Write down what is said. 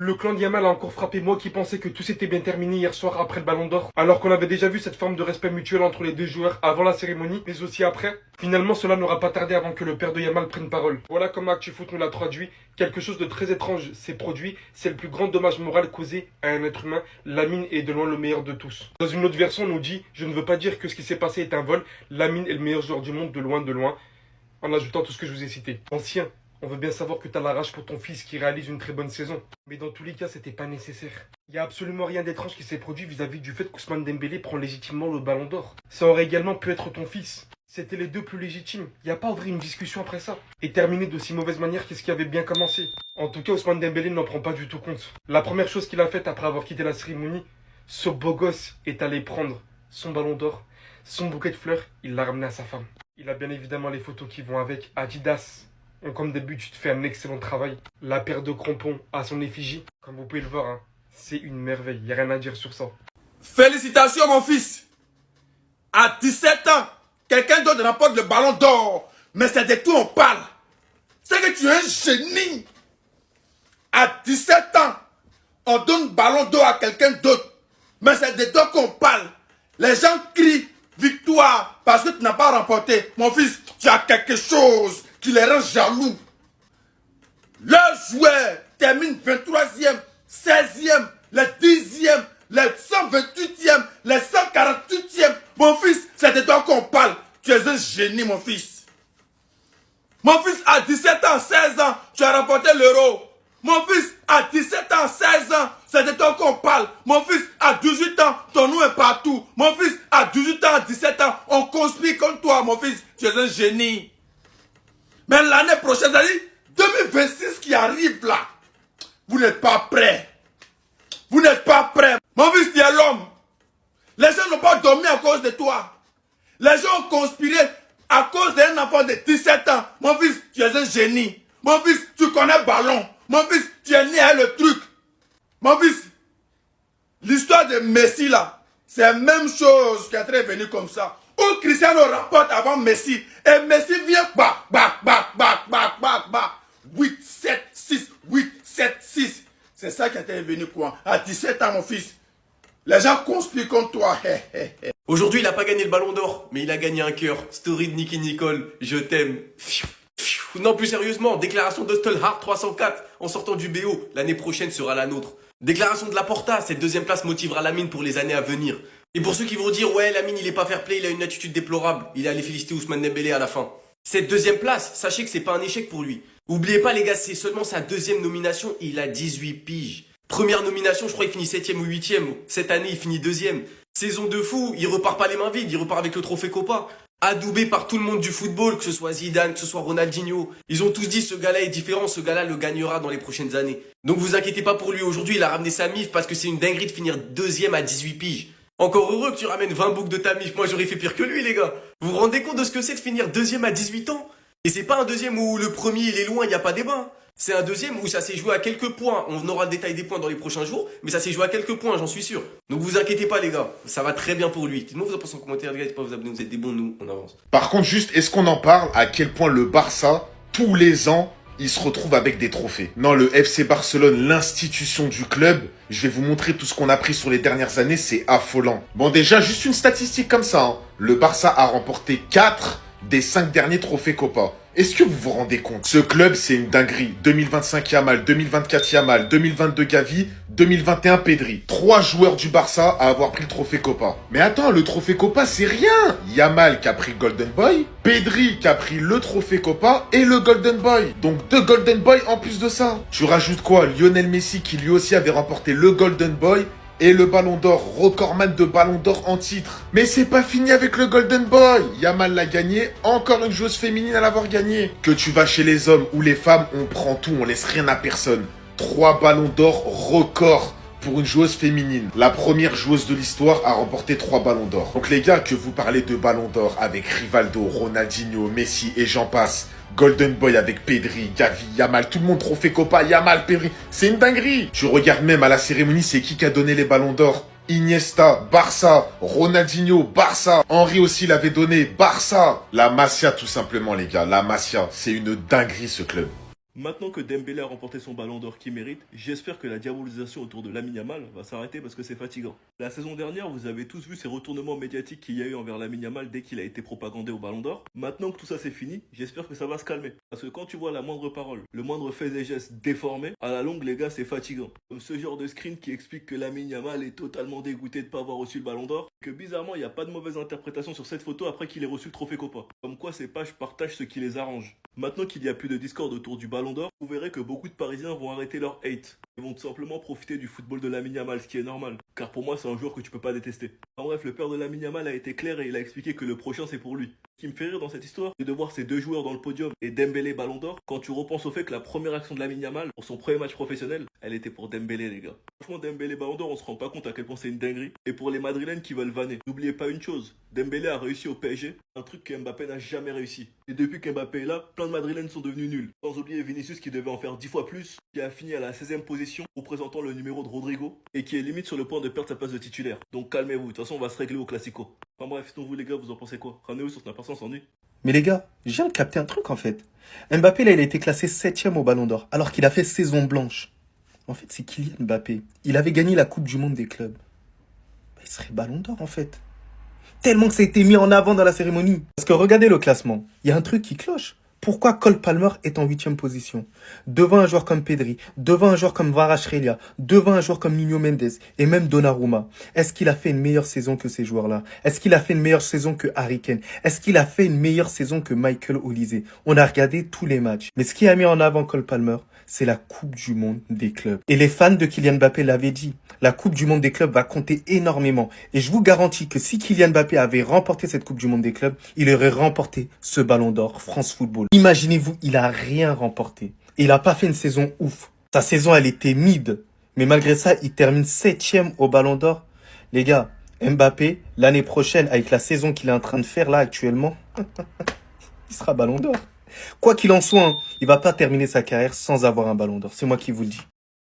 Le clan de Yamal a encore frappé, moi qui pensais que tout s'était bien terminé hier soir après le Ballon d'Or, alors qu'on avait déjà vu cette forme de respect mutuel entre les deux joueurs avant la cérémonie, mais aussi après. Finalement, cela n'aura pas tardé avant que le père de Yamal prenne parole. Voilà comment ActuFoot nous l'a traduit. Quelque chose de très étrange s'est produit. C'est le plus grand dommage moral causé à un être humain. Lamine est de loin le meilleur de tous. Dans une autre version, on nous dit « Je ne veux pas dire que ce qui s'est passé est un vol. Lamine est le meilleur joueur du monde de loin, en ajoutant tout ce que je vous ai cité. Ancien. On veut bien savoir que t'as la rage pour ton fils qui réalise une très bonne saison. Mais dans tous les cas, c'était pas nécessaire. Il y a absolument rien d'étrange qui s'est produit vis-à-vis du fait qu'Ousmane Dembélé prend légitimement le Ballon d'Or. Ça aurait également pu être ton fils. C'était les deux plus légitimes. Il n'y a pas à ouvrir une discussion après ça. Et terminer de si mauvaise manière qu'est-ce qui avait bien commencé. En tout cas, Ousmane Dembélé n'en prend pas du tout compte. La première chose qu'il a faite après avoir quitté la cérémonie, ce beau gosse est allé prendre son Ballon d'Or, son bouquet de fleurs, il l'a ramené à sa femme. Il a bien évidemment les photos qui vont avec. Adidas. Comme d'habitude, tu te fais un excellent travail. La paire de crampons à son effigie, comme vous pouvez le voir, hein, c'est une merveille. Il n'y a rien à dire sur ça. Félicitations, mon fils. À 17 ans, quelqu'un d'autre remporte le Ballon d'Or. Mais c'est de toi on parle. C'est que tu es un génie. À 17 ans, on donne Ballon d'Or à quelqu'un d'autre. Mais c'est de toi qu'on parle. Les gens crient victoire parce que tu n'as pas remporté. Mon fils, tu as quelque chose qui les rend jaloux. Leurs joueurs terminent 23e, 16e, les 10e, les 128e, les 148e. Mon fils, c'est de toi qu'on parle. Tu es un génie, mon fils. Mon fils, à 17 ans, 16 ans, tu as remporté l'Euro. Mon fils, à 17 ans, 16 ans, c'est de toi qu'on parle. Mon fils, à 18 ans, ton nom est partout. Mon fils, à 18 ans, 17 ans, on conspire contre toi, mon fils. Tu es un génie. Mais l'année prochaine, c'est-à-dire 2026 qui arrive là, vous n'êtes pas prêts. Vous n'êtes pas prêts. Mon fils, tu es l'homme. Les gens n'ont pas dormi à cause de toi. Les gens ont conspiré à cause d'un enfant de 17 ans. Mon fils, tu es un génie. Mon fils, tu connais ballon. Mon fils, tu es né à le truc. Mon fils, l'histoire de Messi là, c'est la même chose qui est en train de venir comme ça. Où Cristiano rapporte avant Messi. Et Messi vient, 8, 7, 6, 8, 7, 6. C'est ça qui est intervenu quoi. À 17 ans, mon fils. Les gens conspirent contre toi. Aujourd'hui, il a pas gagné le Ballon d'Or, mais il a gagné un cœur. Story de Nicky Nicole, je t'aime. Non, plus sérieusement, déclaration de Stolhart 304 en sortant du BO. L'année prochaine sera la nôtre. Déclaration de Laporta, cette deuxième place motivera Lamine pour les années à venir. Et pour ceux qui vont dire, ouais, Lamine, il est pas fair play, il a une attitude déplorable, il est allé féliciter Ousmane Dembélé à la fin. Cette deuxième place, sachez que c'est pas un échec pour lui. Oubliez pas, les gars, c'est seulement sa deuxième nomination et il a 18 piges. Première nomination, je crois qu'il finit 7ème ou 8ème. Cette année, il finit 2ème. Saison de fou, il repart pas les mains vides, il repart avec le trophée Copa. Adoubé par tout le monde du football, que ce soit Zidane, que ce soit Ronaldinho. Ils ont tous dit, ce gars-là est différent, ce gars-là le gagnera dans les prochaines années. Donc vous inquiétez pas pour lui, aujourd'hui il a ramené sa mif parce que c'est une dinguerie de finir 2ème à 18 piges. Encore heureux que tu ramènes 20 boucles de ta mif, moi j'aurais fait pire que lui les gars. Vous vous rendez compte de ce que c'est de finir 2ème à 18 ans? Et c'est pas un deuxième où le premier il est loin, il y a pas débat. C'est un deuxième où ça s'est joué à quelques points. On aura le détail des points dans les prochains jours, mais ça s'est joué à quelques points, j'en suis sûr. Donc vous inquiétez pas les gars, ça va très bien pour lui. Dites-moi vous en pensez en commentaire les gars, n'hésitez pas à vous abonner, vous êtes des bons, nous on avance. Par contre, juste, est-ce qu'on en parle à quel point le Barça, tous les ans, il se retrouve avec des trophées? Non, le FC Barcelone, l'institution du club, je vais vous montrer tout ce qu'on a pris sur les dernières années, c'est affolant. Bon, déjà, juste une statistique comme ça, hein. Le Barça a remporté 4 des 5 derniers trophées Copa. Est-ce que vous vous rendez compte? Ce club, c'est une dinguerie. 2025 Yamal, 2024 Yamal, 2022 Gavi, 2021 Pedri. 3 joueurs du Barça à avoir pris le trophée Copa. Mais attends, le trophée Copa, c'est rien. Yamal qui a pris le Golden Boy, Pedri qui a pris le trophée Copa et le Golden Boy. Donc 2 Golden Boy en plus de ça. Tu rajoutes quoi? Lionel Messi qui lui aussi avait remporté le Golden Boy et le Ballon d'Or, recordman de Ballon d'Or en titre. Mais c'est pas fini avec le Golden Boy. Yamal l'a gagné, encore une joueuse féminine à l'avoir gagné. Que tu vas chez les hommes ou les femmes, on prend tout, on laisse rien à personne. 3 Ballons d'Or records pour une joueuse féminine. La première joueuse de l'histoire a remporté 3 Ballons d'Or. Donc les gars, que vous parlez de Ballons d'Or avec Rivaldo, Ronaldinho, Messi et j'en passe, Golden Boy avec Pedri, Gavi, Yamal, tout le monde trophée Copa, Yamal, Pedri, c'est une dinguerie. Tu regardes même à la cérémonie, c'est qui a donné les Ballons d'Or? Iniesta, Barça, Ronaldinho, Barça, Henry aussi l'avait donné, Barça. La Masia tout simplement les gars, la Masia, c'est une dinguerie ce club. Maintenant que Dembélé a remporté son ballon d'or qu'il mérite, j'espère que la diabolisation autour de Lamine Yamal va s'arrêter parce que c'est fatigant. La saison dernière, vous avez tous vu ces retournements médiatiques qu'il y a eu envers Lamine Yamal dès qu'il a été propagandé au ballon d'or. Maintenant que tout ça c'est fini, j'espère que ça va se calmer. Parce que quand tu vois la moindre parole, le moindre fait et geste déformé, à la longue les gars c'est fatigant. Comme ce genre de screen qui explique que Lamine Yamal est totalement dégoûté de pas avoir reçu le ballon d'or, que bizarrement il n'y a pas de mauvaise interprétation sur cette photo après qu'il ait reçu le trophée Copa. Comme quoi ces pages partagent ce qui les arrange. Maintenant qu'il n'y a plus de discorde autour du ballon d'or, vous verrez que beaucoup de Parisiens vont arrêter leur hate. Ils vont tout simplement profiter du football de Lamine Yamal, ce qui est normal. Car pour moi, c'est un joueur que tu peux pas détester. En bref, le père de Lamine Yamal a été clair et il a expliqué que le prochain c'est pour lui. Ce qui me fait rire dans cette histoire, c'est de voir ces deux joueurs dans le podium et Dembélé ballon d'or, quand tu repenses au fait que la première action de Lamine Yamal, pour son premier match professionnel, elle était pour Dembélé les gars. Franchement, Dembélé ballon d'or, on se rend pas compte à quel point c'est une dinguerie. Et pour les Madrilènes qui veulent vanner, n'oubliez pas une chose, Dembélé a réussi au PSG, un truc que Mbappé n'a jamais réussi. Et depuis qu'Mbappé est là, plein de Madrilènes sont devenus nuls. Sans oublier Vinicius qui devait en faire 10 fois plus, qui a fini à la 16e position, représentant le numéro de Rodrigo, et qui est limite sur le point de perdre sa place de titulaire. Donc calmez-vous, de toute façon on va se régler au Classico. Enfin bref, sinon vous les gars, vous en pensez quoi? Ramenez-vous sur la personne s'ennuie. Mais les gars, je viens de capter un truc en fait. Mbappé là, il a été classé 7ème au Ballon d'Or, alors qu'il a fait saison blanche. En fait, c'est Kylian Mbappé. Il avait gagné la Coupe du Monde des clubs. Bah, il serait Ballon d'Or en fait. Tellement que ça a été mis en avant dans la cérémonie. Parce que regardez le classement, il y a un truc qui cloche. Pourquoi Cole Palmer est en 8ème position? Devant un joueur comme Pedri, devant un joueur comme Kvaratskhelia, devant un joueur comme Nuno Mendes et même Donnarumma. Est-ce qu'il a fait une meilleure saison que ces joueurs-là? Est-ce qu'il a fait une meilleure saison que Harry Kane? Est-ce qu'il a fait une meilleure saison que Michael Olise? On a regardé tous les matchs. Mais ce qui a mis en avant Cole Palmer, c'est la Coupe du Monde des clubs. Et les fans de Kylian Mbappé l'avaient dit. La Coupe du Monde des clubs va compter énormément. Et je vous garantis que si Kylian Mbappé avait remporté cette Coupe du Monde des clubs, il aurait remporté ce ballon d'or France Football. Imaginez-vous, il a rien remporté. Et il a pas fait une saison ouf. Sa saison, elle était mid. Mais malgré ça, il termine 7ème au ballon d'or. Les gars, Mbappé, l'année prochaine, avec la saison qu'il est en train de faire là actuellement, il sera ballon d'or. Quoi qu'il en soit, hein, il va pas terminer sa carrière sans avoir un ballon d'or. C'est moi qui vous le dis.